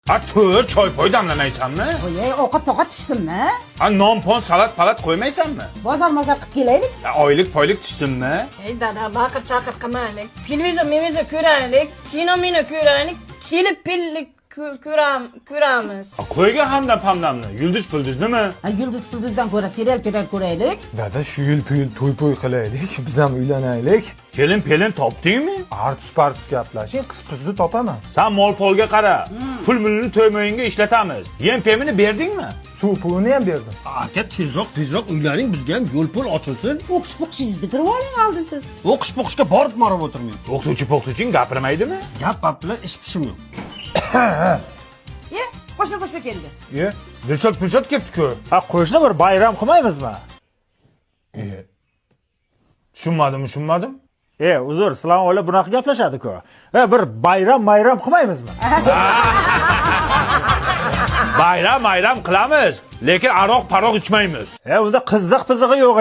Tur choy poy damlamaysanmi? Voy, ovqat tushsinmi? Non-pon salat qo'ymaysanmi? Bozor qilib kelaylik. Oylik poylik tushsinmi? Ey dada, baqir-chaqir qilmaylik. Televizor ko'raylik, kino ko'raylik, kelib pillik ko'ramiz. Qo'yga hamdam-hamdamni. Yulduz-pulduz nima? Yulduz-pulduzdan ko'ra serial ko'raylik. Dada shu yil to'y qilaylik, biz ham uylanaylik. Kelin topdingmi? Artus gaplashing, qiz-qizni topaman. Sen mol-polga qara. Pul-mulni to'ymoyinga ishlatamiz. Yem-pemini berdingmi? Suv pulini ham berdim. Aka tezroq uylaning, bizga ham yo'l pul ochilsin. O'qish-po'qishingizni bitirib oling oldi siz. O'qish-po'qishga borib marab o'tirmayman. O'qituvchi-po'qituvching gapirmaydimi? Gap bilan ish pishim yo'q. Boshla keldi. Dilshod ketdi-ku. Qo'shni bir bayram qilmaymizmi? Tushunmadim. Uzr, sizlar oila bunaqa gaplashadi-ku. Bir bayram qilmaymizmi? Bayram qilamiz, lekin aroq-paroq ichmaymiz. Unda qiziq-pizig'i yo'q.